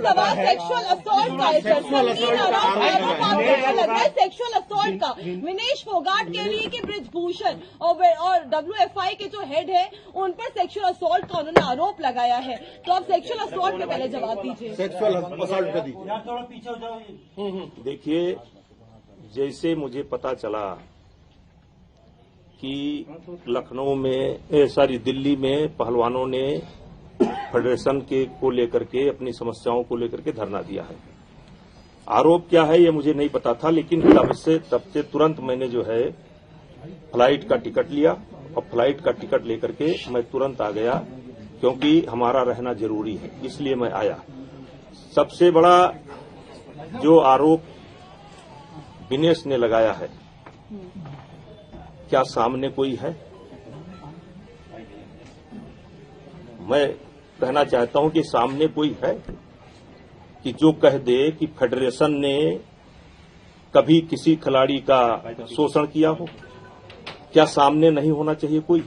सवाल sexual assault का है सर, संगीन आरोप लग रहा है सेक्सुअल असॉल्ट का। विनेश फोगाट कह रही है कि ब्रिजभूषण और WFI के जो हेड है उन पर सेक्सुअल असॉल्ट का उन्होंने आरोप लगाया है। तो आप सेक्सुअल असॉल्ट पे पहले जवाब दीजिए। सेक्सुअल असॉल्ट का दीजिए। थोड़ा पीछे हो जाओ। देखिए, जैसे मुझे पता चला कि लखनऊ में दिल्ली में पहलवानों ने फेडरेशन के को लेकर के अपनी समस्याओं को लेकर के धरना दिया है। आरोप क्या है ये मुझे नहीं पता था, लेकिन तब से तुरंत मैंने जो है फ्लाइट का टिकट लिया और फ्लाइट का टिकट लेकर के मैं तुरंत आ गया, क्योंकि हमारा रहना जरूरी है, इसलिए मैं आया। सबसे बड़ा जो आरोप विनेश ने लगाया है, क्या सामने कोई है? मैं कहना चाहता हूं कि सामने कोई है कि जो कह दे कि फेडरेशन ने कभी किसी खिलाड़ी का शोषण किया हो? क्या सामने नहीं होना चाहिए कोई?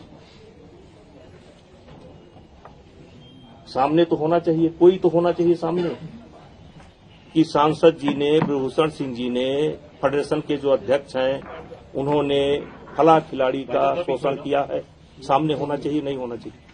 सामने तो होना चाहिए, कोई तो होना चाहिए सामने कि सांसद जी ने, ब्रिजभूषण सिंह जी ने, फेडरेशन के जो अध्यक्ष हैं, उन्होंने फला खिलाड़ी का शोषण किया है। सामने होना चाहिए, नहीं होना चाहिए।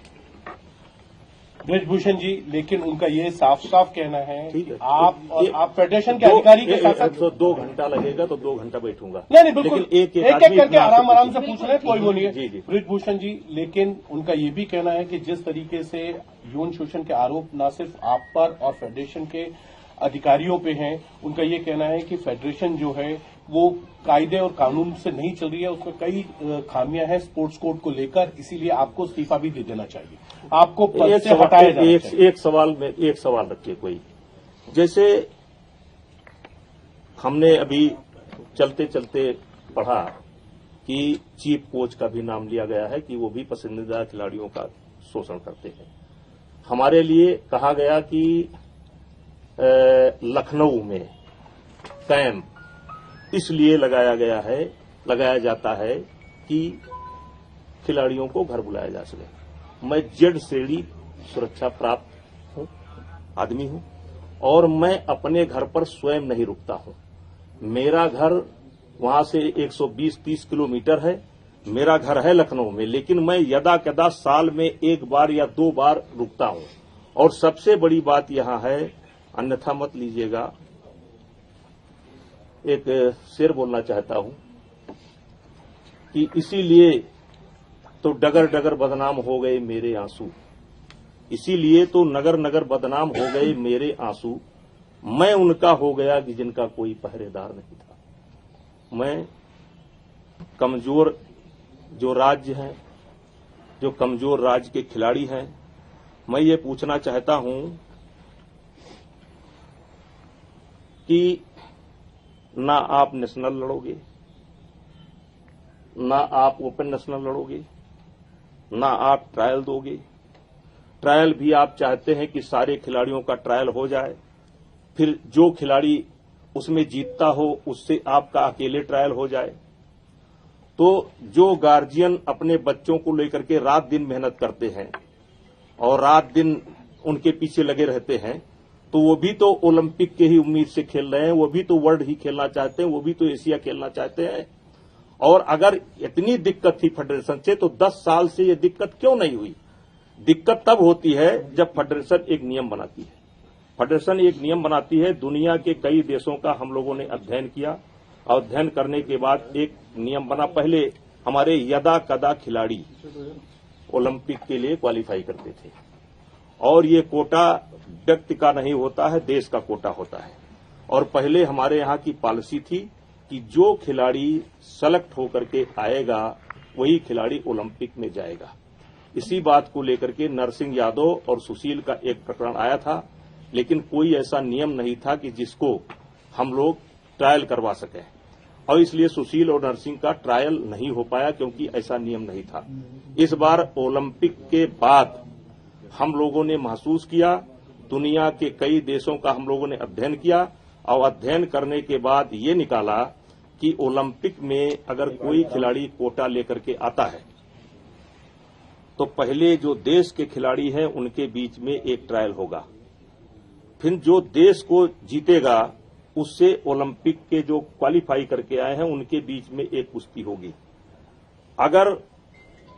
ब्रिजभूषण जी, लेकिन उनका ये साफ साफ कहना है ठीक है, आप फेडरेशन के अधिकारी के साथ तो 2 घंटा लगेगा तो 2 घंटा बैठूंगा। नहीं बिल्कुल, लेकिन एक करके आराम से पूछ रहे हैं, कोई वो नहीं है। जी जी ब्रिजभूषण जी, लेकिन उनका ये भी कहना है कि जिस तरीके से यौन शोषण के आरोप न सिर्फ आप पर और फेडरेशन के अधिकारियों पे हैं, उनका ये कहना है कि फेडरेशन जो है वो कायदे और कानून से नहीं चल रही है, उसमें कई खामियां हैं स्पोर्ट्स कोड को लेकर, इसीलिए आपको इस्तीफा भी दे देना चाहिए, आपको पद से हटाया जाना चाहिए। एक सवाल रखिए कोई। जैसे हमने अभी चलते चलते पढ़ा कि चीफ कोच का भी नाम लिया गया है कि वो भी पसंदीदा खिलाड़ियों का शोषण करते हैं। हमारे लिए कहा गया कि लखनऊ में कैंप इसलिए लगाया जाता है कि खिलाड़ियों को घर बुलाया जा सके। मैं जेड श्रेणी सुरक्षा प्राप्त आदमी हूं और मैं अपने घर पर स्वयं नहीं रुकता हूं। मेरा घर वहां से 120-30 किलोमीटर है। मेरा घर है लखनऊ में, लेकिन मैं यदा कदा साल में 1 बार या 2 बार रुकता हूं। और सबसे बड़ी बात यहां है, अन्यथा मत लीजिएगा, एक शेर बोलना चाहता हूं कि इसीलिए तो डगर डगर बदनाम हो गए मेरे आंसू, इसीलिए तो नगर नगर बदनाम हो गए मेरे आंसू। मैं उनका हो गया कि जिनका कोई पहरेदार नहीं था। मैं कमजोर जो राज्य हैं, जो कमजोर राज्य के खिलाड़ी हैं, मैं ये पूछना चाहता हूं कि ना आप नेशनल लड़ोगे, ना आप ओपन नेशनल लड़ोगे, ना आप ट्रायल दोगे। ट्रायल भी आप चाहते हैं कि सारे खिलाड़ियों का ट्रायल हो जाए, फिर जो खिलाड़ी उसमें जीतता हो उससे आपका अकेले ट्रायल हो जाए। तो जो गार्जियन अपने बच्चों को लेकर के रात दिन मेहनत करते हैं और रात दिन उनके पीछे लगे रहते हैं, तो वो भी तो ओलंपिक के ही उम्मीद से खेल रहे हैं, वो भी तो वर्ल्ड ही खेलना चाहते हैं, वो भी तो एशिया खेलना चाहते हैं। और अगर इतनी दिक्कत थी फेडरेशन से, तो 10 साल से ये दिक्कत क्यों नहीं हुई? दिक्कत तब होती है जब फेडरेशन एक नियम बनाती है। फेडरेशन एक नियम बनाती है, दुनिया के कई देशों का हम लोगों ने अध्ययन किया। अध्ययन करने के बाद एक नियम बना। पहले हमारे यदा कदा खिलाड़ी ओलंपिक के लिए क्वालिफाई करते थे, और ये कोटा व्यक्ति का नहीं होता है, देश का कोटा होता है। और पहले हमारे यहाँ की पॉलिसी थी कि जो खिलाड़ी सेलेक्ट होकर के आएगा वही खिलाड़ी ओलंपिक में जाएगा। इसी बात को लेकर के नरसिंह यादव और सुशील का एक प्रकरण आया था, लेकिन कोई ऐसा नियम नहीं था कि जिसको हम लोग ट्रायल करवा सकें, और इसलिए सुशील और नरसिंह का ट्रायल नहीं हो पाया, क्योंकि ऐसा नियम नहीं था। इस बार ओलंपिक के बाद हम लोगों ने महसूस किया, दुनिया के कई देशों का हम लोगों ने अध्ययन किया, और अध्ययन करने के बाद ये निकाला कि ओलंपिक में अगर कोई खिलाड़ी कोटा लेकर के आता है, तो पहले जो देश के खिलाड़ी हैं उनके बीच में एक ट्रायल होगा, फिर जो देश को जीतेगा उससे ओलंपिक के जो क्वालिफाई करके आए हैं उनके बीच में एक कुश्ती होगी। अगर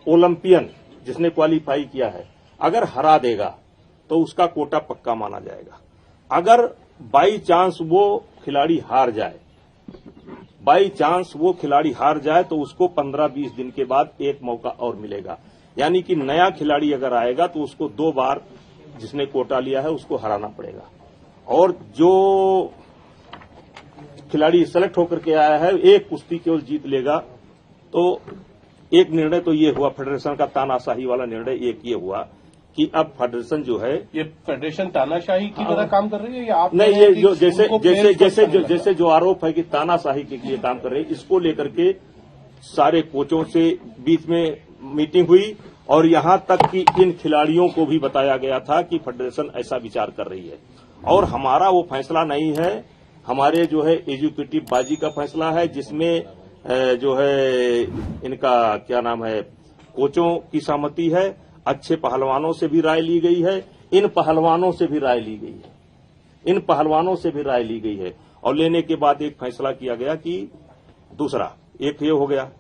ओलंपियन जिसने क्वालिफाई किया है अगर हरा देगा तो उसका कोटा पक्का माना जाएगा। अगर बाई चांस वो खिलाड़ी हार जाए तो उसको 15-20 दिन के बाद एक मौका और मिलेगा। यानी कि नया खिलाड़ी अगर आएगा तो उसको 2 बार जिसने कोटा लिया है उसको हराना पड़ेगा। और जो खिलाड़ी सेलेक्ट होकर के आया है एक कुश्ती केवल जीत लेगा। तो एक निर्णय तो ये हुआ, फेडरेशन का तानाशाही वाला निर्णय एक ये हुआ कि अब फेडरेशन जो है, ये फेडरेशन तानाशाही की तरह काम कर रही है या आप नहीं, ये जो जैसे जो आरोप है कि तानाशाही के लिए काम कर रहे हैं, इसको लेकर के सारे कोचों से बीच में मीटिंग हुई और यहां तक कि इन खिलाड़ियों को भी बताया गया था कि फेडरेशन ऐसा विचार कर रही है। और हमारा वो फैसला नहीं है, हमारे जो है एग्जीक्यूटिव बाजी का फैसला है, जिसमें जो है इनका क्या नाम है, कोचों की सहमति है, अच्छे पहलवानों से भी राय ली गई है, इन पहलवानों से भी राय ली गई है और लेने के बाद एक फैसला किया गया कि दूसरा एक ये हो गया।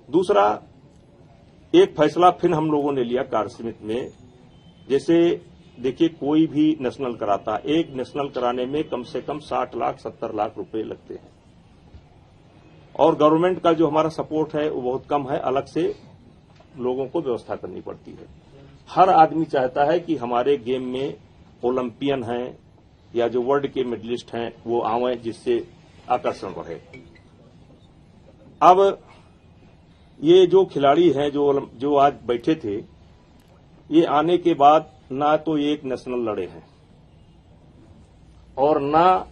दूसरा एक फैसला फिर हम लोगों ने लिया कार्यसमिति में, जैसे देखिए कोई भी नेशनल कराता, एक नेशनल कराने में कम से कम 60 लाख 70 लाख रुपए लगते हैं और गवर्नमेंट का जो हमारा सपोर्ट है वो बहुत कम है, अलग से लोगों को व्यवस्था करनी पड़ती है। हर आदमी चाहता है कि हमारे गेम में ओलंपियन हैं या जो वर्ल्ड के मेडलिस्ट हैं वो आवें, जिससे आकर्षण बढ़े। अब ये जो खिलाड़ी हैं जो आज बैठे थे, ये आने के बाद ना तो ये एक नेशनल लड़े हैं और ना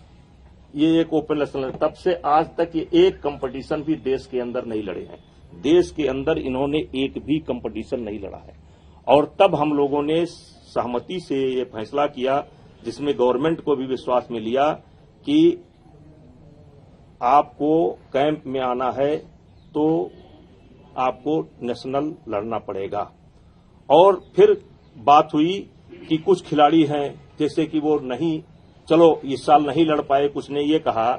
ये एक ओपन नेशनल, तब से आज तक ये एक कंपटीशन भी देश के अंदर नहीं लड़े हैं। देश के अंदर इन्होंने एक भी कंपटीशन नहीं लड़ा है और तब हम लोगों ने सहमति से ये फैसला किया, जिसमें गवर्नमेंट को भी विश्वास में लिया कि आपको कैंप में आना है तो आपको नेशनल लड़ना पड़ेगा। और फिर बात हुई कि कुछ खिलाड़ी हैं जैसे कि वो नहीं, चलो इस साल नहीं लड़ पाए, कुछ ने ये कहा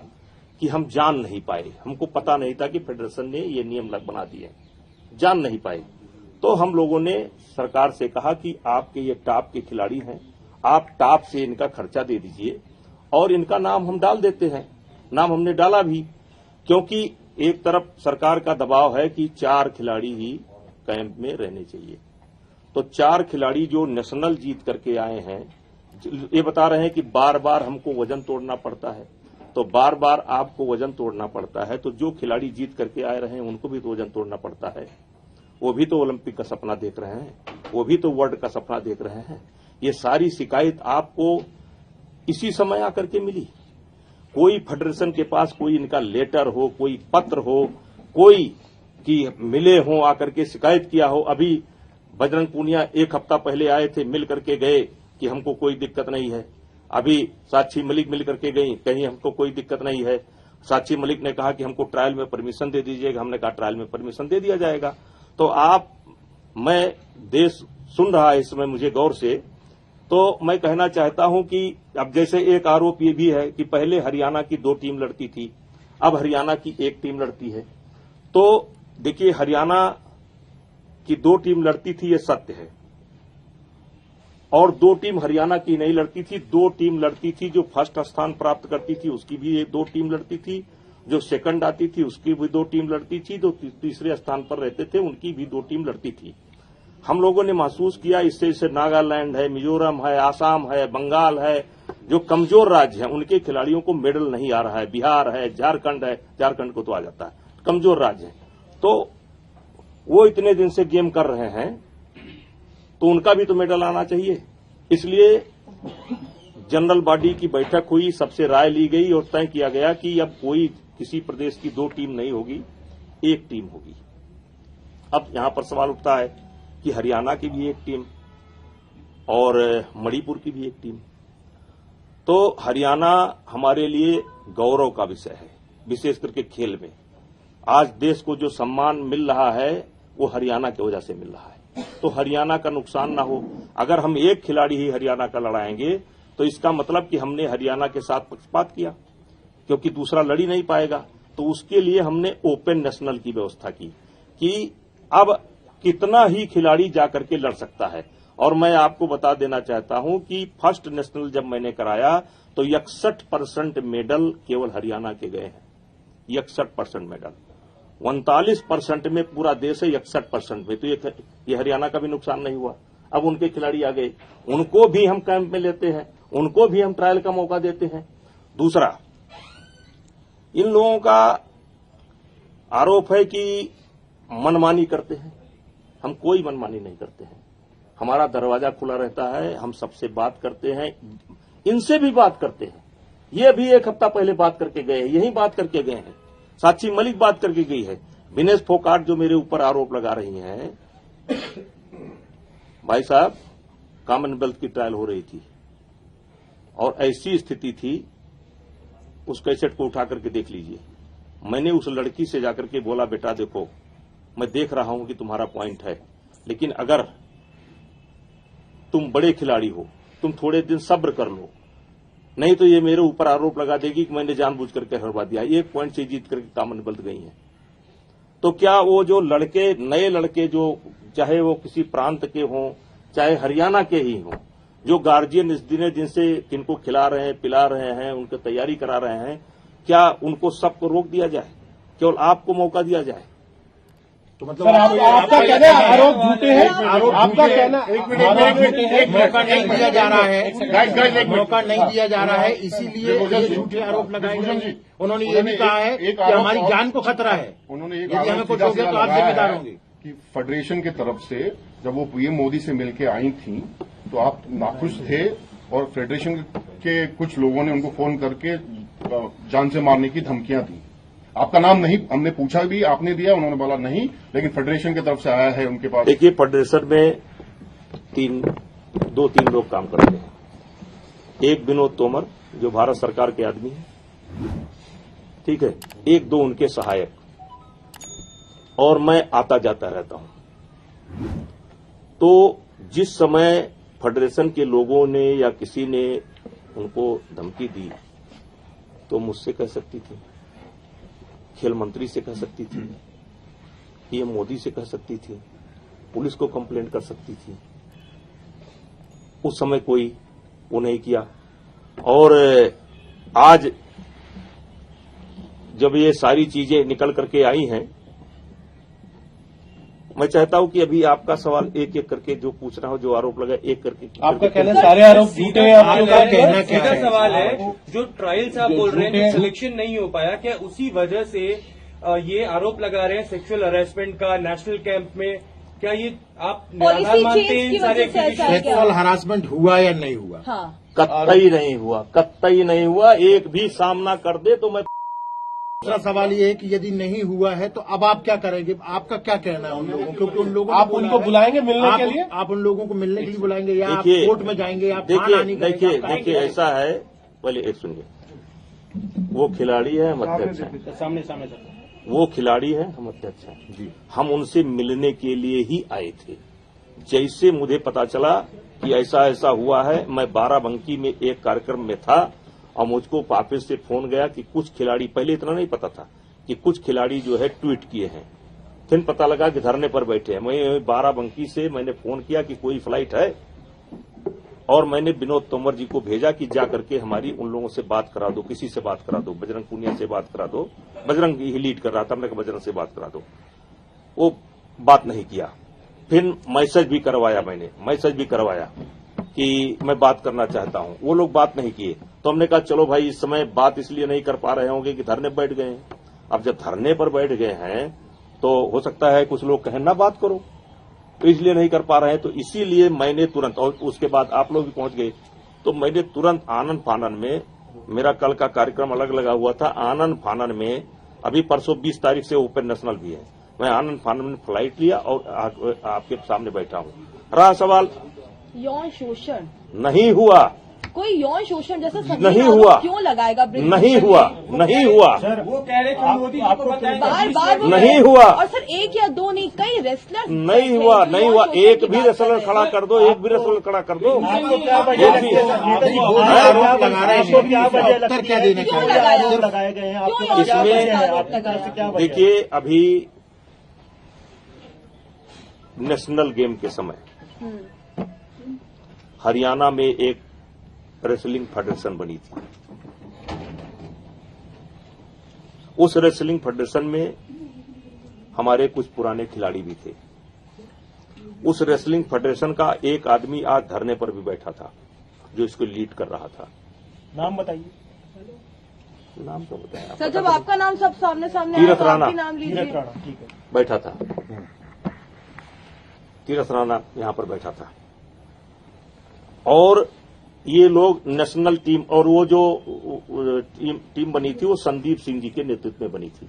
कि हम जान नहीं पाए, हमको पता नहीं था कि फेडरेशन ने ये नियम बना दिए, जान नहीं पाए। तो हम लोगों ने सरकार से कहा कि आपके ये टॉप के खिलाड़ी हैं, आप टॉप से इनका खर्चा दे दीजिए और इनका नाम हम डाल देते हैं। नाम हमने डाला भी, क्योंकि एक तरफ सरकार का दबाव है कि 4 खिलाड़ी ही कैंप में रहने चाहिए। तो 4 खिलाड़ी जो नेशनल जीत करके आए हैं, ये बता रहे हैं कि बार बार हमको वजन तोड़ना पड़ता है, तो बार बार आपको वजन तोड़ना पड़ता है, तो जो खिलाड़ी जीत करके आए रहे हैं उनको भी तो वजन तोड़ना पड़ता है। वो भी तो ओलंपिक का सपना देख रहे हैं, वो भी तो वर्ल्ड का सपना देख रहे हैं। ये सारी शिकायत आपको इसी समय आकर के मिली। कोई फेडरेशन के पास कोई इनका लेटर हो, कोई पत्र हो, कोई कि मिले हो, आकर के शिकायत किया हो। अभी बजरंग पूनिया 1 हफ्ता पहले आए थे, मिल करके गए कि हमको कोई दिक्कत नहीं है। अभी साक्षी मलिक मिल करके गई, कहीं हमको कोई दिक्कत नहीं है। साक्षी मलिक ने कहा कि हमको ट्रायल में परमिशन दे दीजिएगा, हमने कहा ट्रायल में परमिशन दे दिया जाएगा। तो मैं देश सुन रहा है इस समय मुझे गौर से, तो मैं कहना चाहता हूं कि अब जैसे एक आरोप ये भी है कि पहले हरियाणा की 2 टीम लड़ती थी, अब हरियाणा की 1 टीम लड़ती है। तो देखिए, हरियाणा की 2 टीम लड़ती थी, ये सत्य है, और 2 टीम हरियाणा की नहीं लड़ती थी। 2 टीम लड़ती थी, जो फर्स्ट स्थान प्राप्त करती थी उसकी भी 2 टीम लड़ती थी, जो सेकंड आती थी उसकी भी 2 टीम लड़ती थी, जो तीसरे स्थान पर रहते थे उनकी भी 2 टीम लड़ती थी। हम लोगों ने महसूस किया इससे नागालैंड है, मिजोरम है, आसाम है, बंगाल है, जो कमजोर राज्य हैं उनके खिलाड़ियों को मेडल नहीं आ रहा है। बिहार है, झारखंड है, झारखंड को तो आ जाता है, कमजोर राज्य है। तो वो इतने दिन से गेम कर रहे हैं तो उनका भी तो मेडल आना चाहिए। इसलिए जनरल बॉडी की बैठक हुई, सबसे राय ली गई और तय किया गया कि अब कोई किसी प्रदेश की 2 टीम नहीं होगी, 1 टीम होगी। अब यहां पर सवाल उठता है कि हरियाणा की भी 1 टीम और मणिपुर की भी 1 टीम। तो हरियाणा हमारे लिए गौरव का विषय है, विशेष करके खेल में। आज देश को जो सम्मान मिल रहा है वो हरियाणा की वजह से मिल रहा है, तो हरियाणा का नुकसान ना हो। अगर हम 1 खिलाड़ी ही हरियाणा का लड़ाएंगे तो इसका मतलब कि हमने हरियाणा के साथ पक्षपात किया, क्योंकि दूसरा लड़ ही नहीं पाएगा। तो उसके लिए हमने ओपन नेशनल की व्यवस्था की कि अब कितना ही खिलाड़ी जाकर के लड़ सकता है। और मैं आपको बता देना चाहता हूं कि फर्स्ट नेशनल जब मैंने कराया तो 61% मेडल केवल हरियाणा के गए हैं। 61% मेडल, 39% में पूरा देश है, 61% में। तो ये हरियाणा का भी नुकसान नहीं हुआ। अब उनके खिलाड़ी आ गए, उनको भी हम कैंप में लेते हैं, उनको भी हम ट्रायल का मौका देते हैं। दूसरा, इन लोगों का आरोप है कि मनमानी करते हैं। हम कोई मनमानी नहीं करते हैं, हमारा दरवाजा खुला रहता है, हम सबसे बात करते हैं, इनसे भी बात करते हैं। ये भी एक हफ्ता पहले बात करके गए हैं, यही बात करके गए हैं। साक्षी मलिक बात करके गई है। विनेश फोगाट जो मेरे ऊपर आरोप लगा रही हैं, भाई साहब, कॉमनवेल्थ की ट्रायल हो रही थी और ऐसी स्थिति थी, उस कैसेट को उठा करके देख लीजिए। मैंने उस लड़की से जाकर के बोला, बेटा देखो, मैं देख रहा हूं कि तुम्हारा पॉइंट है, लेकिन अगर तुम बड़े खिलाड़ी हो, तुम थोड़े दिन सब्र कर लो, नहीं तो ये मेरे ऊपर आरोप लगा देगी कि मैंने जानबूझ करके हरवा दिया। एक पॉइंट से जीत करके कॉमनवेल्थ गई है। तो क्या वो जो लड़के, नए लड़के, जो चाहे वो किसी प्रांत के हों, चाहे हरियाणा के ही हों, जो गार्जियन इस दिने दिन से किनको खिला रहे हैं, पिला रहे हैं, उनको तैयारी करा रहे हैं, क्या उनको सबको रोक दिया जाए? केवल आपको मौका दिया जाए? तो मतलब आपका कहना है आरोप झूठे हैं, आपका कहना मौका नहीं दिया जा रहा है, मौका नहीं दिया जा रहा है, इसीलिए ये झूठे आरोप लगाए गए। उन्होंने ये भी कहा है कि हमारी जान को खतरा है, उन्होंने यदि हमें कुछ हो गया तो आप जिम्मेदार होंगे। कि फेडरेशन की तरफ से जब वो पीएम मोदी से मिलकर आई थी तो आप नाखुश थे और फेडरेशन के कुछ लोगों ने उनको फोन करके जान से मारने की धमकियां दी। आपका नाम नहीं, हमने पूछा भी, आपने दिया, उन्होंने बोला नहीं, लेकिन फेडरेशन की तरफ से आया है उनके पास। देखिए, फेडरेशन में 2-3 लोग काम करते हैं। एक विनोद तोमर जो भारत सरकार के आदमी है, ठीक है, 1-2 उनके सहायक, और मैं आता जाता रहता हूं। तो जिस समय फेडरेशन के लोगों ने या किसी ने उनको धमकी दी तो मुझसे कह सकती थी, खेल मंत्री से कह सकती थी, पीएम मोदी से कह सकती थी, पुलिस को कंप्लेंट कर सकती थी। उस समय कोई वो नहीं किया। और आज जब ये सारी चीजें निकल करके आई हैं, मैं चाहता हूं कि अभी आपका सवाल एक एक करके जो पूछ रहा हूं, जो आरोप लगा, एक करके आपका कहना सारे आरोप झूठे हैं, आपका कहना क्या सीधा है? सवाल है, जो ट्रायल्स आप बोल रहे हैं, सिलेक्शन नहीं हो पाया, क्या उसी वजह से ये आरोप लगा रहे हैं सेक्सुअल हरासमेंट का नेशनल कैंप में? क्या ये आप निराधार मानते हैं इन सारे सेक्सुअल हरासमेंट हुआ या नहीं हुआ? हाँ, कतई नहीं हुआ, कतई नहीं हुआ। एक भी सामना कर दे तो मैं। दूसरा सवाल ये है कि यदि नहीं हुआ है तो अब आप क्या करेंगे? आपका क्या कहना है उन लोगों, क्योंकि उन लोगों आप उनको बुलाएंगे मिलने के लिए? आप उन लोगों को मिलने के लिए बुलाएंगे या आप देखिए, कोर्ट में जाएंगे? आप देखिए ऐसा है, पहले एक सुनिए, वो खिलाड़ी है, हम अध्यक्ष हैं। सामने सामने सर, वो खिलाड़ी है, हम अध्यक्ष हैं जी। हम उनसे मिलने के लिए ही आए थे। जैसे मुझे पता चला कि ऐसा ऐसा हुआ है, मैं बाराबंकी में एक कार्यक्रम में था और मुझको वापस से फोन गया कि कुछ खिलाड़ी, पहले इतना नहीं पता था कि कुछ खिलाड़ी जो है ट्वीट किए हैं, फिर पता लगा कि धरने पर बैठे हैं। मैं बाराबंकी से मैंने फोन किया कि कोई फ्लाइट है, और मैंने विनोद तोमर जी को भेजा कि जा करके हमारी उन लोगों से बात करा दो, किसी से बात करा दो, बजरंग पूनिया से बात करा दो। बजरंग ही लीड कर रहा था, मैंने कहा बजरंग से बात करा दो। वो बात नहीं किया। फिर मैसेज भी करवाया, मैंने मैसेज भी करवाया कि मैं बात करना चाहता हूं, वो लोग बात नहीं किए। तो हमने कहा चलो भाई, इस समय बात इसलिए नहीं कर पा रहे होंगे कि धरने पर बैठ गए हैं। अब जब धरने पर बैठ गए हैं तो हो सकता है कुछ लोग कहें ना बात करो, तो इसलिए नहीं कर पा रहे हैं। तो इसीलिए मैंने तुरंत, और उसके बाद आप लोग भी पहुंच गए, तो मैंने तुरंत आनन फानन में, मेरा कल का कार्यक्रम अलग लगा हुआ था, आनन फानन में अभी परसों 20 तारीख से ओपन नेशनल भी है, मैं आनन फानन में फ्लाइट लिया और आपके सामने बैठा हूं। रहा सवाल, यौन शोषण नहीं हुआ, कोई यौन शोषण जैसा नहीं हुआ, क्यों लगाएगा? नहीं हुआ, नहीं हुआ, वो कह रहे थे मोदी जी को बताएं, बार नहीं हुआ। और सर एक या दो नहीं, कई रेसलर नहीं हुआ, नहीं हुआ। एक भी रेसलर खड़ा कर दो, एक भी रेसलर खड़ा कर दो। आपको क्या वजह लगती है? आरोप लगा रहे हैं, क्या वजह लगती है? क्या देने क्यों का लगाए गए हैं? इसमें देखिए, अभी नेशनल गेम के समय हरियाणा में एक रेसलिंग फेडरेशन बनी थी। उस रेसलिंग फेडरेशन में हमारे कुछ पुराने खिलाड़ी भी थे। उस रेसलिंग फेडरेशन का एक आदमी आज धरने पर भी बैठा था, जो इसको लीड कर रहा था। नाम बताइए। नाम तो बताया सर, जब आपका नाम सब सामने सामने तीरथ आया तो राणा। आपकी नाम लीजिए। ठीक है। बैठा था, तीरथ राणा यहां पर बैठा था। और ये लोग नेशनल टीम, और वो जो टीम बनी थी वो संदीप सिंह जी के नेतृत्व में बनी थी,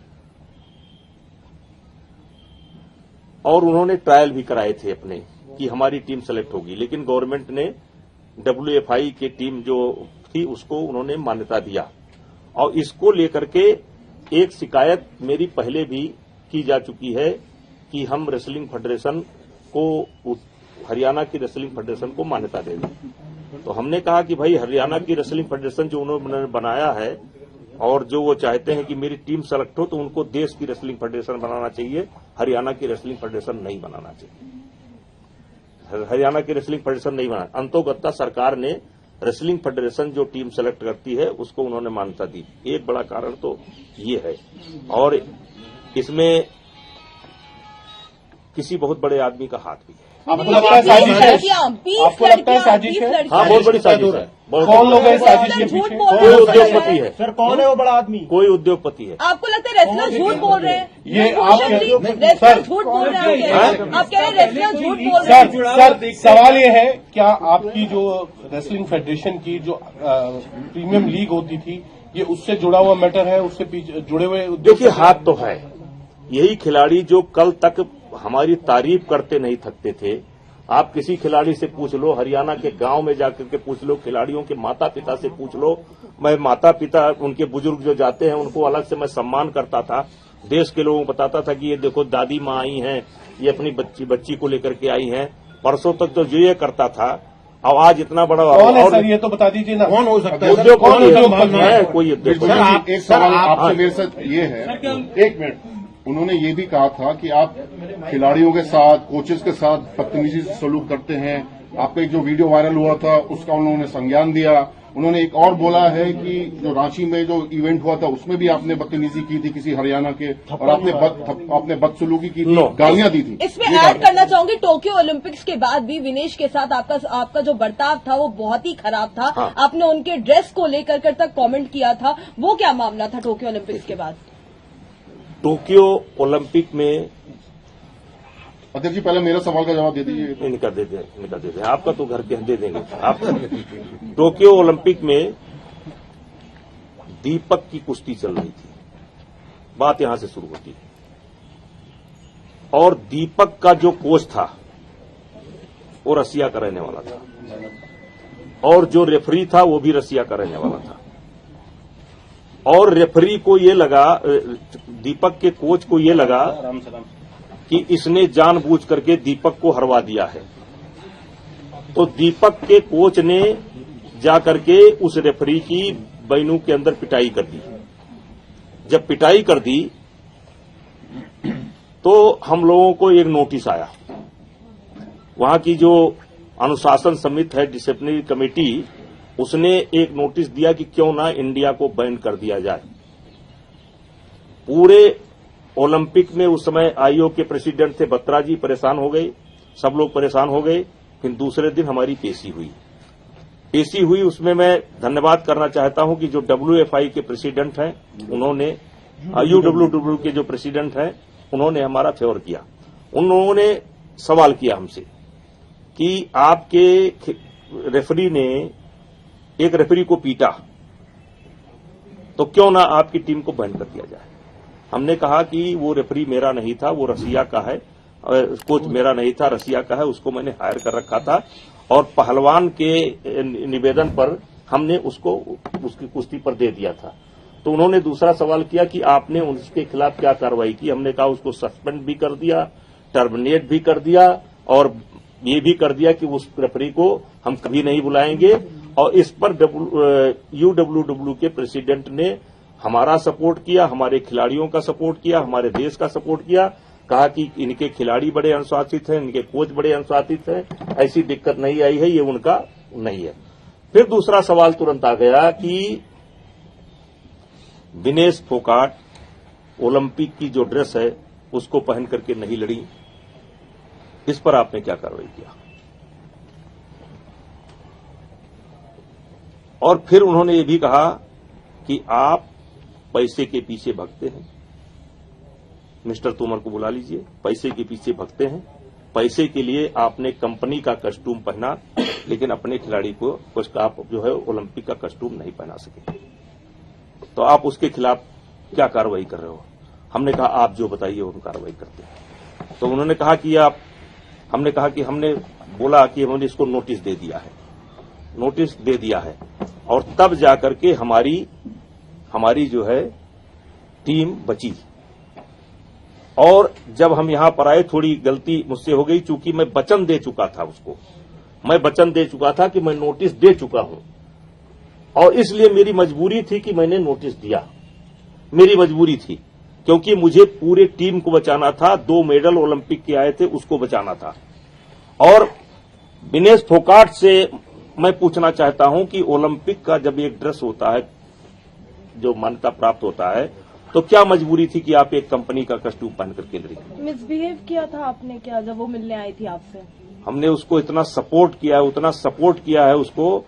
और उन्होंने ट्रायल भी कराए थे अपने कि हमारी टीम सेलेक्ट होगी। लेकिन गवर्नमेंट ने WFI की टीम जो थी उसको उन्होंने मान्यता दिया। और इसको लेकर के एक शिकायत मेरी पहले भी की जा चुकी है कि हम रेसलिंग फेडरेशन को, हरियाणा की रेसलिंग फेडरेशन को मान्यता दे दें। तो हमने कहा कि भाई हरियाणा की रेसलिंग फेडरेशन जो उन्होंने बनाया है और जो वो चाहते हैं कि मेरी टीम सेलेक्ट हो, तो उनको देश की रेसलिंग फेडरेशन बनाना चाहिए, हरियाणा की रेसलिंग फेडरेशन नहीं बनाना चाहिए। हरियाणा की रेसलिंग फेडरेशन नहीं बना, अंतोगत्ता सरकार ने रेसलिंग फेडरेशन जो टीम सेलेक्ट करती है उसको उन्होंने मान्यता दी। एक बड़ा कारण तो ये है। और इसमें किसी बहुत बड़े आदमी का हाथ भी है। आपको लगता है साजिश है? आपको लगता है साजिश है? हाँ, बहुत बड़ी साजिश है। कौन लोग हैं साजिश के पीछे? कोई उद्योगपति है। सर, कौन है वो बड़ा आदमी? कोई उद्योगपति है। आपको लगता है रेसलर झूठ बोल रहे हैं? ये आप रेसलर झूठ बोल रहे हैं? आप कह रहे हैं रेसलर झूठ बोल रहे हैं? सर, सवाल ये है, क्या आपकी जो रेसलिंग फेडरेशन की जो प्रीमियम लीग होती थी, ये उससे जुड़ा हुआ मैटर है? उससे पीछे जुड़े हुए देखिए, हाथ तो है। यही खिलाड़ी जो कल तक हमारी तारीफ करते नहीं थकते थे, आप किसी खिलाड़ी से पूछ लो, हरियाणा के गांव में जाकर के पूछ लो, खिलाड़ियों के माता पिता से पूछ लो। मैं माता पिता, उनके बुजुर्ग जो जाते हैं उनको अलग से मैं सम्मान करता था। देश के लोगों को बताता था कि ये देखो दादी माँ आई हैं, ये अपनी बच्ची को लेकर के आई हैं। परसों तक तो जो ये करता था, अब आज इतना बड़ा कौन है सर? ये तो बता दीजिए ना। कौन हो सकता है? उद्योगपति है, कोई उद्योगपति। एक सवाल आपसे मेरे साथ ये है, एक मिनट। उन्होंने ये भी कहा था कि आप खिलाड़ियों के साथ, कोचेस के साथ बदतमीजी से सलूक करते हैं। आपका एक जो वीडियो वायरल हुआ था उसका उन्होंने संज्ञान दिया। उन्होंने एक और बोला है कि जो रांची में जो इवेंट हुआ था उसमें भी आपने बदतमीजी की थी किसी हरियाणा के, और आपने बदसलूकी की थी, गालियां दी थी। इसमें ऐड करना चाहूंगी, टोक्यो ओलंपिक्स के बाद भी विनेश के साथ आपका जो बर्ताव था वो बहुत ही खराब था। हाँ। आपने उनके ड्रेस को लेकर तक कमेंट किया था, वो क्या मामला था टोक्यो ओलंपिक्स के बाद? टोक्यो ओलंपिक में, अध्यक्ष जी पहले मेरा सवाल का जवाब दे दीजिए। निकाल देते हैं, आपका तो घर के दे देंगे आप। टोक्यो ओलंपिक में दीपक की कुश्ती चल रही थी, बात यहां से शुरू होती है। और दीपक का जो कोच था वो रसिया का रहने वाला था, और जो रेफरी था वो भी रसिया का रहने वाला था। और रेफरी को ये लगा, दीपक के कोच को ये लगा कि इसने जानबूझ करके दीपक को हरवा दिया है। तो दीपक के कोच ने जाकर के उस रेफरी की बैनू के अंदर पिटाई कर दी। जब पिटाई कर दी तो हम लोगों को एक नोटिस आया। वहां की जो अनुशासन समिति है, डिसिप्लिनरी कमेटी, उसने एक नोटिस दिया कि क्यों ना इंडिया को बैन कर दिया जाए। पूरे ओलंपिक में उस समय आईओ के प्रेसिडेंट थे बत्रा जी, परेशान हो गए, सब लोग परेशान हो गए। फिर दूसरे दिन हमारी पेशी हुई। उसमें मैं धन्यवाद करना चाहता हूं कि जो WFI के प्रेसिडेंट हैं उन्होंने, UWW के जो प्रेसिडेंट हैं उन्होंने हमारा फेवर किया। उन्होंने सवाल किया हमसे कि आपके रेफरी ने एक रेफरी को पीटा, तो क्यों ना आपकी टीम को बैन कर दिया जाए। हमने कहा कि वो रेफरी मेरा नहीं था, वो रसिया का है, कोच मेरा नहीं था, रसिया का है, उसको मैंने हायर कर रखा था। और पहलवान के निवेदन पर हमने उसको उसकी कुश्ती पर दे दिया था। तो उन्होंने दूसरा सवाल किया कि आपने उसके खिलाफ क्या कार्रवाई की। हमने कहा उसको सस्पेंड भी कर दिया, टर्मिनेट भी कर दिया और ये भी कर दिया कि उस रेफरी को हम कभी नहीं बुलाएंगे। और इस पर UWW के प्रेसिडेंट ने हमारा सपोर्ट किया, हमारे खिलाड़ियों का सपोर्ट किया, हमारे देश का सपोर्ट किया, कहा कि इनके खिलाड़ी बड़े अनुशासित हैं, इनके कोच बड़े अनुशासित हैं, ऐसी दिक्कत नहीं आई है, ये उनका नहीं है। फिर दूसरा सवाल तुरंत आ गया कि विनेश फोगाट ओलंपिक की जो ड्रेस है उसको पहन करके नहीं लड़ी, इस पर आपने क्या कार्रवाई किया। और फिर उन्होंने ये भी कहा कि आप पैसे के पीछे भगते हैं। मिस्टर तोमर को बुला लीजिए, पैसे के पीछे भगते हैं, पैसे के लिए आपने कंपनी का कस्टूम पहना लेकिन अपने खिलाड़ी को कुछ आप जो है ओलंपिक का कस्टूम नहीं पहना सके, तो आप उसके खिलाफ क्या कार्रवाई कर रहे हो। हमने कहा आप जो बताइए वो हम कार्रवाई करते हैं। तो उन्होंने कहा कि आप, हमने कहा कि हमने बोला कि हमने इसको नोटिस दे दिया है और तब जाकर के हमारी जो है टीम बची। और जब हम यहां पर आए थोड़ी गलती मुझसे हो गई, चूंकि मैं वचन दे चुका था उसको, मैं वचन दे चुका था कि मैं नोटिस दे चुका हूं और इसलिए मेरी मजबूरी थी कि मैंने नोटिस दिया। मेरी मजबूरी थी क्योंकि मुझे पूरे टीम को बचाना था। 2 मेडल ओलंपिक के आए थे, उसको बचाना था। और विनेश फोगाट से मैं पूछना चाहता हूं कि ओलंपिक का जब एक ड्रेस होता है जो मान्यता प्राप्त होता है, तो क्या मजबूरी थी कि आप एक कंपनी का कस्टूम पहन करके लड़ी। मिसबिहेव किया था आपने क्या जब वो मिलने आई थी आपसे। हमने उसको इतना सपोर्ट किया है, उसको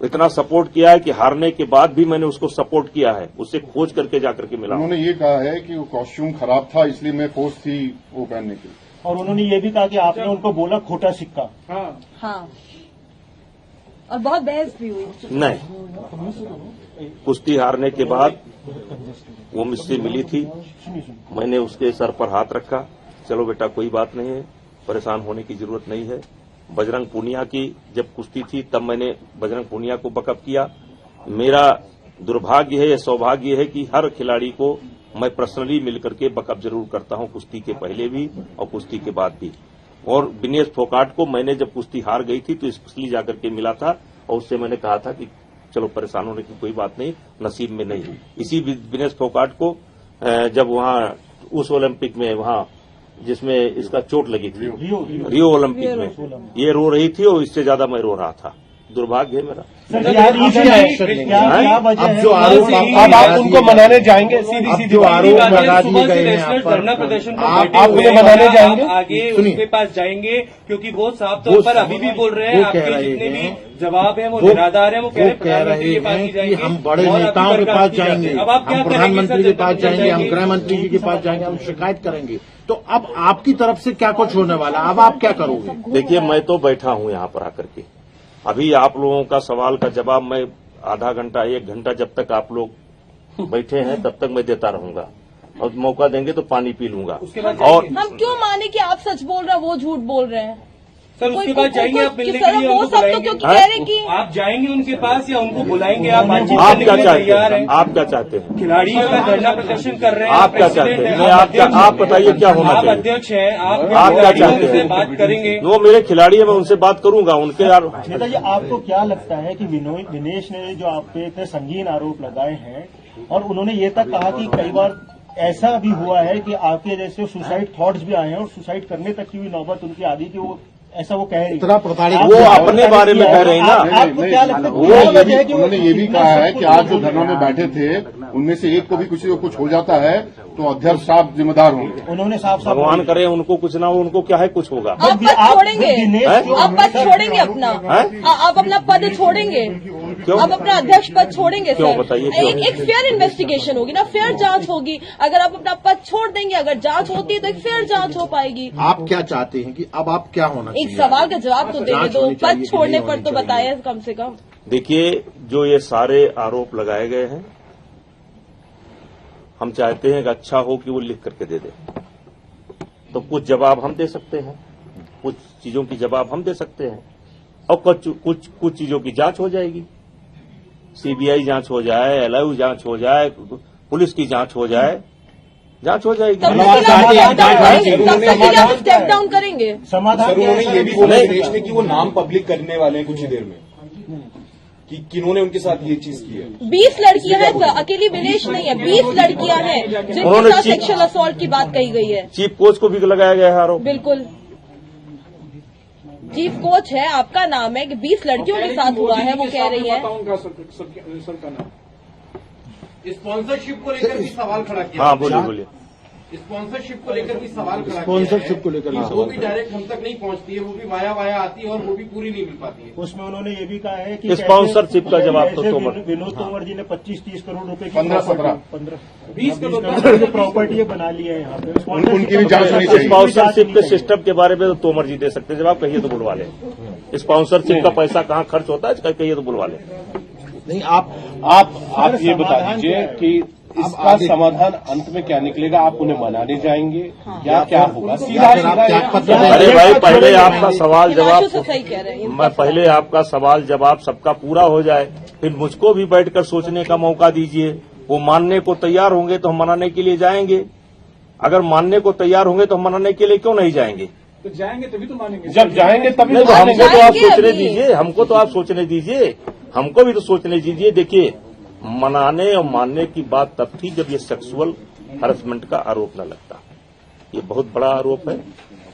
इतना सपोर्ट किया है कि हारने के बाद भी मैंने उसको सपोर्ट किया है, उससे खोज करके जाकर के मिला। उन्होंने ये कहा है कि वो कॉस्ट्यूम खराब था इसलिए मैं फोर्स थी वो पहनने की। और उन्होंने ये भी कहा कि आपने उनको बोला खोटा सिक्का। हाँ, और बहुत बहस भी हुई। नहीं, कुश्ती हारने के बाद वो मुझसे मिली थी, मैंने उसके सर पर हाथ रखा, चलो बेटा कोई बात नहीं है, परेशान होने की जरूरत नहीं है। बजरंग पूनिया की जब कुश्ती थी तब मैंने बजरंग पूनिया को बकअप किया। मेरा दुर्भाग्य है या सौभाग्य है कि हर खिलाड़ी को मैं पर्सनली मिलकर के बकअप जरूर करता हूं, कुश्ती के पहले भी और कुश्ती के बाद भी। और विनेश फोगाट को मैंने जब कुश्ती हार गई थी तो इसलिए जाकर के मिला था और उससे मैंने कहा था कि चलो परेशान होने की कोई बात नहीं, नसीब में नहीं। इसी विनेश फोगाट को जब वहां उस ओलंपिक में वहां जिसमें इसका चोट लगी थी रियो ओलंपिक में, ये रो रही थी और इससे ज्यादा मैं रो रहा था। दुर्भाग्य है मेरा। अब जो आरोप आप उनको मनाने जाएंगे, सीधी जो आरोप लगा दिए गए हैं धरना प्रदर्शन आप उन्हें मनाने जाएंगे, आगे उनके पास जाएंगे क्योंकि वो साफ तौर पर अभी भी बोल रहे हैं, आपके जितने भी जवाब हैं वो निराधार हैं। वो कह रहे हैं कि हम बड़े नेताओं के पास जाएंगे, हम प्रधानमंत्री के पास जाएंगे, हम गृह मंत्री जी के पास जाएंगे, हम शिकायत करेंगे। तो अब आपकी तरफ से क्या कुछ होने वाला, अब आप क्या करोगे। देखिए मैं तो बैठा हूं यहां पर आकर के, अभी आप लोगों का सवाल का जवाब मैं आधा घंटा 1 घंटा जब तक आप लोग बैठे हैं तब तक मैं देता रहूंगा और मौका देंगे तो पानी पी लूंगा। और हम क्यों माने कि आप सच बोल रहे हैं वो झूठ बोल रहे हैं। सर उसके बाद जाएंगे आप मिलने के लिए, वो सब तो क्यों कह रहे कि आप जाएंगे उनके पास या उनको बुलाएंगे। आप बातचीत आप करने क्या के लिए चाहते तैयार हैं, हैं। आप क्या चाहते हैं, खिलाड़ी अगर धरना प्रदर्शन कर रहे हैं, आप क्या चाहते हैं, आप बताइए क्या होना आप चाहिए। अध्यक्ष हैं, आप क्या चाहते हैं, बात करेंगे। वो मेरे खिलाड़ी है, मैं उनसे बात करूंगा। उनके यार नेताजी आपको क्या लगता है कि विनेश ने जो आप पे इतने संगीन आरोप लगाए हैं और उन्होंने ये तक कहा कि कई बार ऐसा भी हुआ है कि आपके जैसे सुसाइड थॉट्स भी आए हैं और सुसाइड करने तक की भी नौबत उनकी आ गई कि वो ऐसा वो कह रही है, वो अपने बारे में कह रहे हैं ना। आपको क्या लगता है उन्होंने ये भी कहा है कि आज जो धरना में बैठे थे उनमें से एक को भी कुछ हो जाता है तो अध्यक्ष साहब जिम्मेदार होंगे। उन्होंने साफ भगवान करे उनको कुछ ना हो, उनको क्या है कुछ होगा। आप पद छोड़ेंगे, आप पद छोड़ेंगे अपना, आप अपना पद छोड़ेंगे, आप अपना अध्यक्ष पद छोड़ेंगे। क्यों सर बताइए, एक फेयर इन्वेस्टिगेशन होगी ना, फेयर जांच होगी। अगर आप अपना पद छोड़ देंगे, अगर जांच होती है तो एक फेयर जांच हो पाएगी। आप क्या चाहते हैं कि अब आप क्या होना चाहिए। एक सवाल का जवाब तो देने दो, पद छोड़ने पर तो बताया कम से कम। देखिए जो ये सारे आरोप लगाए गए हैं, हम चाहते हैं कि अच्छा हो कि वो लिख करके दे दे, तो कुछ जवाब हम दे सकते हैं, कुछ चीजों की जवाब हम दे सकते हैं। और कुछ चीजों की जांच हो जाएगी, सीबीआई जांच हो जाए, एलआईयू जांच हो जाए, पुलिस की जांच हो जाए, जांच हो जाएगी। स्टेप डाउन करेंगे। समाधान उन्होंने ये भी बोला दिनेश ने कि वो नाम पब्लिक करने वाले हैं कुछ ही देर में, कि किन्होंने उनके साथ ये चीज की है। 20 लड़कियां हैं सर, अकेली विनेश नहीं है, 20 लड़कियां हैं जिनके साथ सेक्सुअल असॉल्ट की बात कही गई है। चीफ कोच को भी लगाया गया है आरोप। बिल्कुल, चीफ कोच है, आपका नाम है कि 20 लड़कियों के साथ हुआ है, वो कह रही है। स्पॉन्सरशिप को लेकर भी सवाल खड़ा किया। हाँ बोलिए। स्पॉन्सरशिप को लेकर भी सवाल खड़ा स्पॉन्सरशिप को लेकर वो भी डायरेक्ट हम तक नहीं पहुंचती है, वो भी वाया आती है और वो भी पूरी नहीं मिल पाती है। उसमें उन्होंने ये भी कहा है कि स्पॉन्सरशिप का जवाब तो विनोद तोमर जी ने 25-30 करोड़ रुपए की 15-20 करोड़ जो प्रॉपर्टी बना ली है यहाँ पे, उनकी भी जांच होनी चाहिए। स्पॉन्सरशिप के सिस्टम के बारे में तो तोमर जी दे सकते जवाब, कहिए तो बुलवा ले। स्पॉन्सरशिप का पैसा कहाँ खर्च होता है, कहिए तो बुलवा ले। नहीं, आप ये बता दीजिए कि इसका समाधान अंत में क्या निकलेगा? आप उन्हें मनाने जाएंगे या क्या होगा? सीधा अरे भाई, पहले आपका सवाल जवाब, सही कह रहे हैं। मैं पहले आपका सवाल जवाब सबका पूरा हो जाए, फिर मुझको भी बैठकर सोचने का मौका दीजिए। वो मानने को तैयार होंगे तो हम मनाने के लिए जाएंगे, अगर मानने को तैयार होंगे तो हम मनाने के लिए क्यों नहीं जाएंगे? तो जाएंगे तभी तो मानेंगे। जब जाएंगे तभी तो हमको तो आप सोचने दीजिए, हमको तो आप सोचने दीजिए, हमको भी तो सोचने दीजिए। देखिए, मनाने और मानने की बात तब थी जब ये सेक्सुअल हरासमेंट का आरोप न लगता। ये बहुत बड़ा आरोप है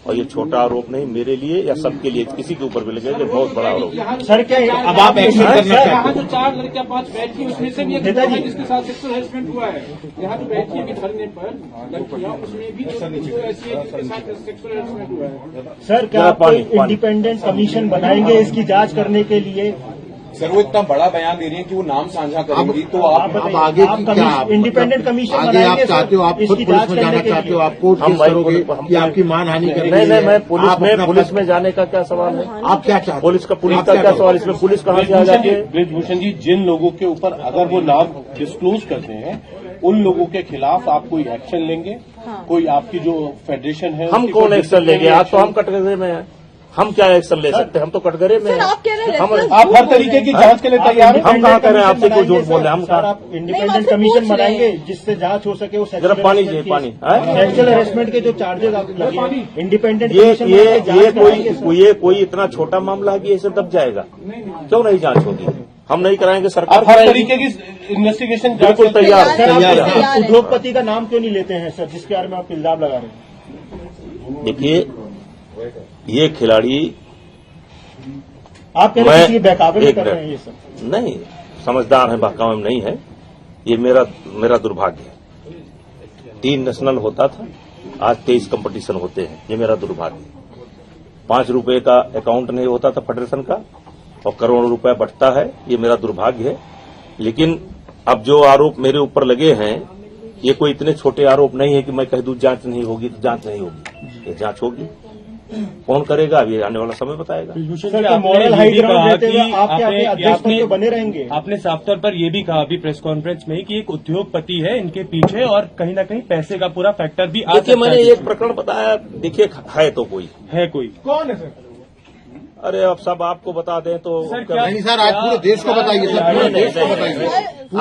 और ये छोटा आरोप नहीं, मेरे लिए या सबके लिए, किसी के ऊपर भी लगे, ये बहुत बड़ा आरोप है। सर क्या अब आप एक्शन करना चाहते हैं? जो 4 लड़कियां 5 बैठी उसमें से भी एक है जिसके साथ सेक्सुअल हरासमेंट हुआ है। यहाँ जो बैठी है धरने पर लड़कियां, उसमें भी ऐसी है जिसके साथ सेक्सुअल हरासमेंट हुआ है। सर क्या आप इंडिपेंडेंट कमीशन बनाएंगे इसकी जांच करने के लिए? सर वो इतना बड़ा बयान दे रही है कि वो नाम साझा करेंगी, तो आप आगे इंडिपेंडेंट कमीशन आगे आप चाहते हो, आप खुद पुलिस में जाना चाहते हो, आप कोर्ट केस करोगे कि आपकी मानहानि करेंगे? नहीं, मैं पुलिस में जाने का क्या सवाल है? आप क्या चाहते? पुलिस का क्या सवाल? इसमें पुलिस कहाँ से आ जाती है? ब्रिजभूषण जी, जिन लोगों के ऊपर अगर वो नाम डिस्क्लोज करते हैं, उन लोगों के खिलाफ आप कोई एक्शन लेंगे? कोई आपकी जो फेडरेशन है, हम कौन एक्शन लेंगे? आज तो हम कटघरे में हैं, हम क्या एक्शन ले सकते हैं? हम तो कटघरे में हैं। आप कह रहे हैं आप हर तरीके की जांच के लिए तैयार हैं? हम कहाँ कह रहे हैं आपसे कोई झूठ बोल रहे हैं? हम कहाँ? आप इंडिपेंडेंट कमीशन बनाएंगे जिससे जांच हो सके? वो जरा पानी चाहिए, पानी। सेक्सुअल हरेसमेंट के जो चार्जेस आप लगे, इंडिपेंडेंट ये कोई इतना छोटा मामला है कि ये सब दब जाएगा? क्यों नहीं जांच होगी? हम नहीं कराएंगे, सरकार हर तरीके की इन्वेस्टिगेशन बिल्कुल तैयार। उद्योगपति का नाम क्यों नहीं लेते हैं सर, जिसके बारे में आप इल्जाम लगा रहे हैं? देखिए, ये खिलाड़ी, आप कह रहे हैं बहकावे कर रहे हैं? ये सब नहीं, समझदार है, बहकावे में नहीं है। ये मेरा दुर्भाग्य है। 3 नेशनल होता था, आज 23 कंपटीशन होते हैं, ये मेरा दुर्भाग्य है। 5 रुपए का अकाउंट नहीं होता था फेडरेशन का और करोड़ों रुपए बंटता है, ये मेरा दुर्भाग्य है। लेकिन अब जो आरोप मेरे ऊपर लगे हैं, ये कोई इतने छोटे आरोप नहीं है कि मैं कह दूं जांच नहीं होगी तो जांच नहीं होगी। ये जांच होगी, कौन करेगा अभी आने वाला समय बताएगा। मॉरल हाई ग्राउंड देते हुए आपके अध्यक्ष पद पे बने रहेंगे? आपने साफ तौर पर ये भी कहा अभी प्रेस कॉन्फ्रेंस में कि एक उद्योगपति है इनके पीछे और कहीं ना कहीं पैसे का पूरा फैक्टर भी आ सकता है। मैंने एक प्रकरण बताया, देखिए है तो कोई कौन है सर? अरे अब सब आपको बता दें तो नहीं सर, आज पूरे देश को बताइए सर, पूरे देश को बताइए।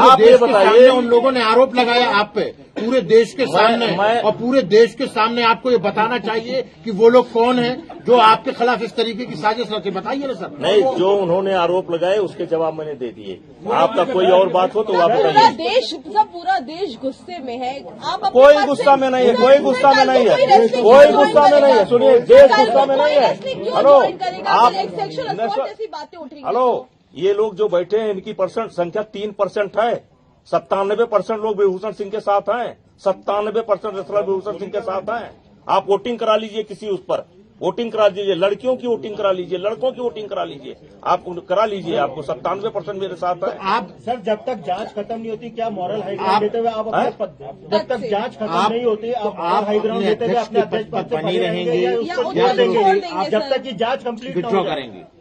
आप ये बताइए, उन लोगों ने आरोप लगाया आप पे पूरे देश के सामने, और पूरे देश के सामने आपको ये बताना चाहिए कि वो लोग कौन हैं जो आपके खिलाफ इस तरीके की साजिश रचे। बताइए ना सर। नहीं, जो उन्होंने आरोप लगाए उसके जवाब मैंने दे दिए। आपका कोई और बात हो तो आप बताइए। पूरा देश गुस्से में है, आप कोई गुस्सा में नहीं है, कोई गुस्सा में नहीं है, कोई गुस्सा में नहीं है। सुनिए, देश गुस्सा में नहीं है। हेलो, आप हेलो, ये लोग जो बैठे हैं इनकी परसेंट संख्या 3% है। 97% लोग विभूषण सिंह के साथ हैं, 97% विभूषण सिंह के साथ हैं। आप वोटिंग करा लीजिए, किसी उस पर वोटिंग करा लीजिए, लड़कियों की वोटिंग करा लीजिए, लड़कों की वोटिंग करा लीजिए, आप करा लीजिए, आपको 97% मेरे साथ है। आप सर जब तक जांच खत्म नहीं होती, क्या मॉरल हाई ग्राउंड लेते हुए आप अपने पद, जब तक जांच खत्म नहीं होती आप हाई ग्राउंड लेते हुए अपने अध्यक्ष पद पर बने रहेंगे या उसको छोड़ देंगे? आप जब तक की जांच कंप्लीट करेंगे?